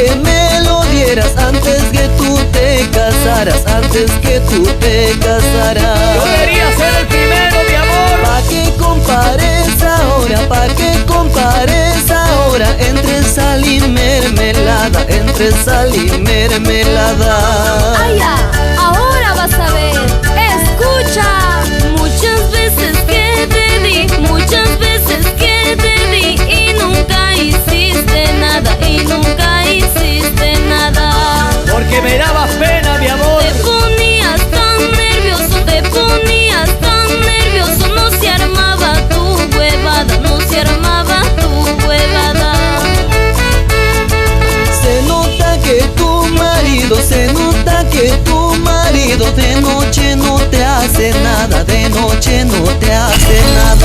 que me lo dieras antes que tú te casaras, antes que tú te casaras. Yo quería ser el primero, mi amor. Pa' que compares ahora, pa' que compares ahora entre sal y mermelada, entre sal y mermelada. ¡Ay, ya! Ahora vas a ver. Escucha. Muchas veces que te di, muchas veces que te di y nunca hiciste nada, y nunca hiciste nada. Porque me dabas pena, mi amor. Te ponías tan nervioso, te ponías tan nervioso. No se armaba tu huevada, no se armaba tu huevada. Se nota que tu marido, se nota que tu marido de noche no te hace nada, de noche no te hace nada.